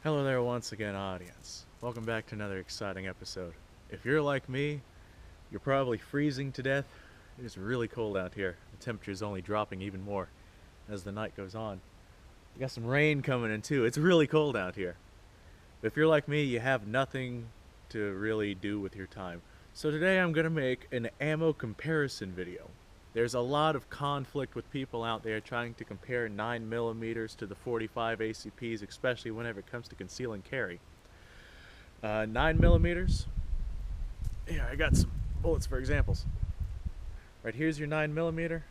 Hello there once again, audience. Welcome back to another exciting episode. If you're like me, you're probably freezing to death. It is really cold out here. The temperature is only dropping even more as the night goes on. We got some rain coming in too. It's really cold out here. If you're like me, you have nothing to really do with your time. So today I'm going to make an ammo comparison video. There's a lot of conflict with people out there trying to compare 9mm to the 45 ACPs, especially whenever it comes to conceal and carry. 9mm, yeah, I got some bullets for examples. Right here's your 9mm,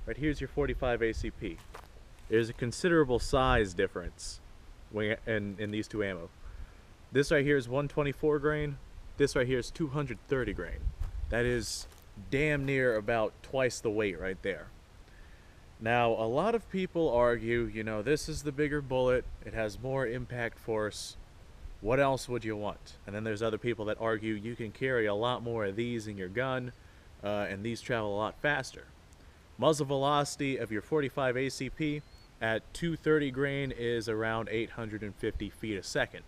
right here's your 45 ACP. There's a considerable size difference in these two ammo. This right here is 124 grain, this right here is 230 grain. That is damn near about twice the weight right there. Now, a lot of people argue, this is the bigger bullet, it has more impact force, what else would you want? And then there's other people that argue you can carry a lot more of these in your gun, and these travel a lot faster. Muzzle velocity of your 45 ACP at 230 grain is around 850 feet a second.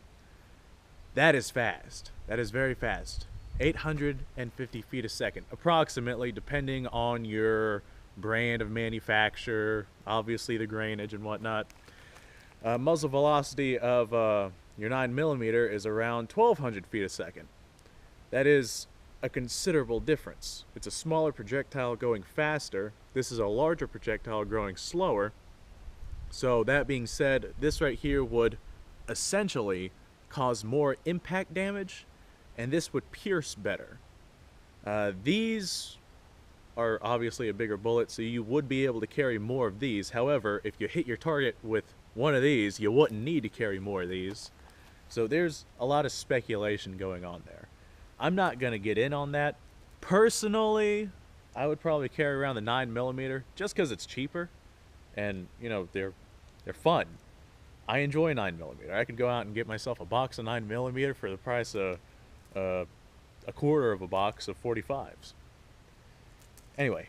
That is fast. That is very fast. 850 feet a second, approximately, depending on your brand of manufacturer, obviously the grainage and whatnot. Muzzle velocity of your 9mm is around 1200 feet a second. That is a considerable difference. It's a smaller projectile going faster. This is a larger projectile going slower. So that being said, this right here would essentially cause more impact damage, and this would pierce better. These are obviously a bigger bullet, so you would be able to carry more of these. However, if you hit your target with one of these, you wouldn't need to carry more of these. So there's a lot of speculation going on there. I'm not going to get in on that. Personally, I would probably carry around the 9mm just because it's cheaper, and they're fun. I enjoy 9mm. I could go out and get myself a box of 9mm for the price of a quarter of a box of 45s. Anyway,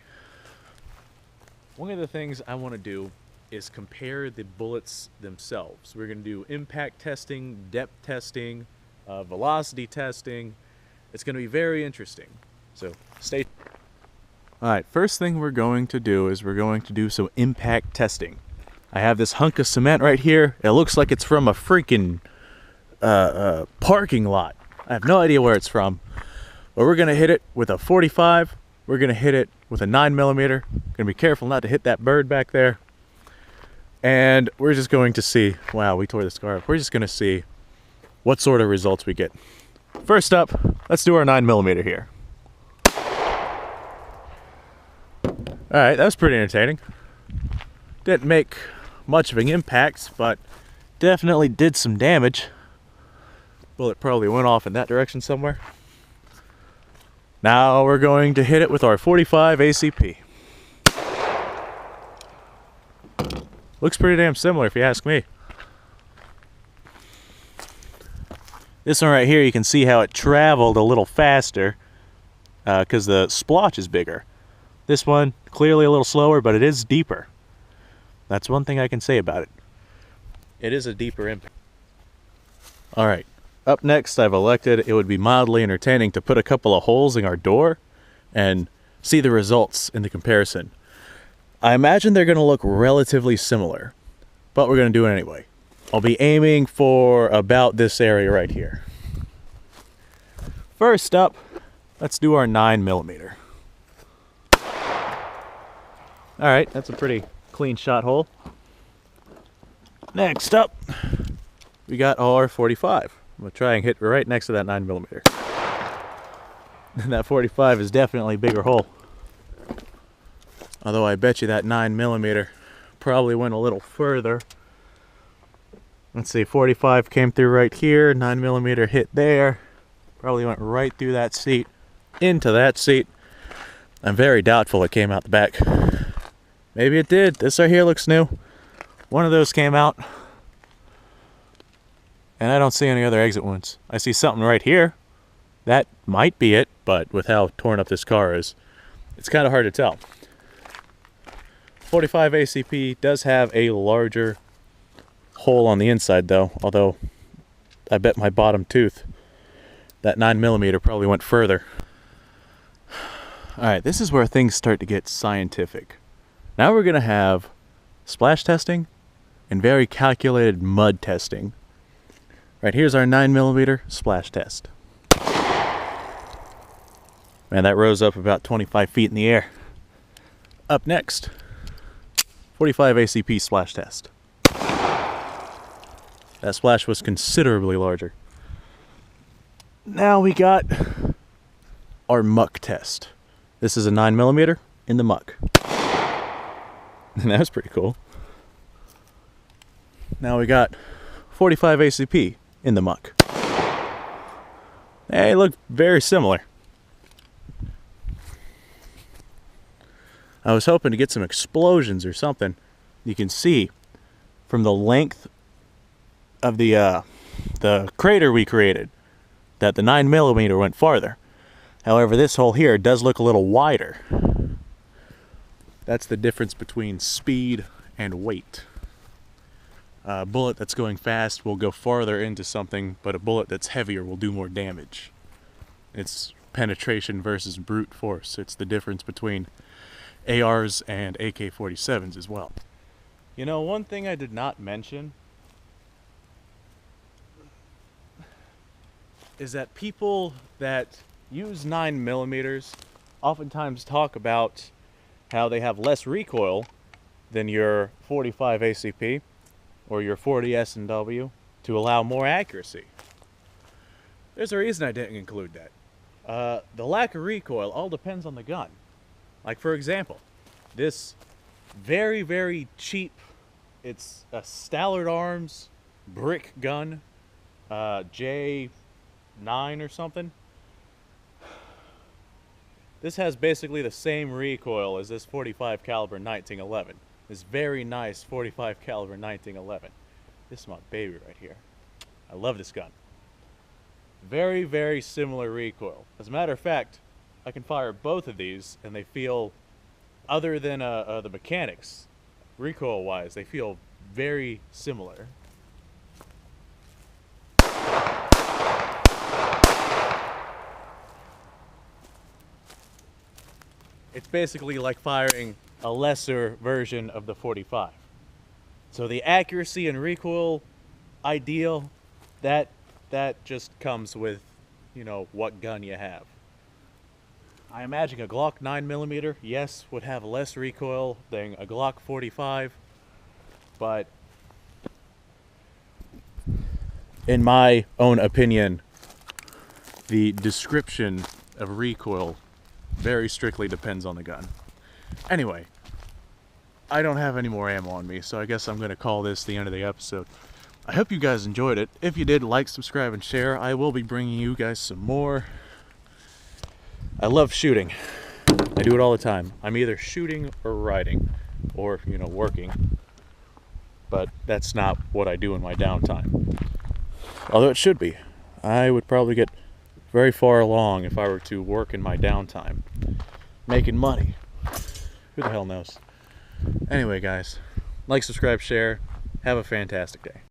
one of the things I want to do is compare the bullets themselves. We're going to do impact testing, depth testing, velocity testing. It's going to be very interesting. So stay tuned. Alright, first thing we're going to do is we're going to do some impact testing. I have this hunk of cement right here. It looks like it's from a freaking parking lot. I have no idea where it's from, but we're going to hit it with a 45. We're going to hit it with a 9mm. Going to be careful not to hit that bird back there. And we're just going to see, wow, we tore the scar up. We're just going to see what sort of results we get. First up, let's do our 9mm here. Alright, that was pretty entertaining. Didn't make much of an impact, but definitely did some damage. Bullet probably went off in that direction somewhere. Now we're going to hit it with our 45 ACP. Looks pretty damn similar if you ask me. This one right here, you can see how it traveled a little faster because the splotch is bigger. This one, clearly a little slower, but it is deeper. That's one thing I can say about it. It is a deeper impact. Alright. Up next, I've elected it would be mildly entertaining to put a couple of holes in our door and see the results in the comparison. I imagine they're going to look relatively similar, but we're going to do it anyway. I'll be aiming for about this area right here. First up, let's do our 9mm. Alright, that's a pretty clean shot hole. Next up, we got our 45. I'm going to try and hit right next to that 9mm. And that 45 is definitely a bigger hole. Although I bet you that 9mm probably went a little further. Let's see, 45 came through right here, 9mm hit there. Probably went right through that seat, into that seat. I'm very doubtful it came out the back. Maybe it did. This right here looks new. One of those came out. And I don't see any other exit wounds. I see something right here. That might be it, but with how torn up this car is, it's kind of hard to tell. 45 ACP does have a larger hole on the inside though, although I bet my bottom tooth, that 9mm probably went further. Alright, this is where things start to get scientific. Now we're going to have splash testing and very calculated mud testing. Right, here's our 9mm splash test. Man, that rose up about 25 feet in the air. Up next, 45 ACP splash test. That splash was considerably larger. Now we got our muck test. This is a 9mm in the muck. And that was pretty cool. Now we got 45 ACP in the muck. They look very similar. I was hoping to get some explosions or something. You can see from the length of the crater we created that the 9mm went farther. However, this hole here does look a little wider. That's the difference between speed and weight. A bullet that's going fast will go farther into something, but a bullet that's heavier will do more damage. It's penetration versus brute force. It's the difference between ARs and AK-47s as well. You know, one thing I did not mention is that people that use 9mm oftentimes talk about how they have less recoil than your 45 ACP or your 40 S&W to allow more accuracy. There's a reason I didn't include that. The lack of recoil all depends on the gun. Like, for example, this very, very cheap, it's a Stallard Arms brick gun, J9 or something. This has basically the same recoil as this 45 caliber 1911. This very nice 45 caliber 1911. This is my baby right here. I love this gun. Very, very similar recoil. As a matter of fact, I can fire both of these and they feel, other than the mechanics, recoil-wise, they feel very similar. It's basically like firing a lesser version of the 45. So the accuracy and recoil ideal, that just comes with, you know, what gun you have. I imagine a Glock 9mm, yes, would have less recoil than a Glock 45, but in my own opinion, the description of recoil very strictly depends on the gun. Anyway, I don't have any more ammo on me, so I guess I'm going to call this the end of the episode. I hope you guys enjoyed it. If you did, like, subscribe, and share. I will be bringing you guys some more. I love shooting. I do it all the time. I'm either shooting or riding, or, you know, working. But that's not what I do in my downtime. Although it should be. I would probably get very far along if I were to work in my downtime. Making money. Who the hell knows? Anyway, guys, like, subscribe, share. Have a fantastic day.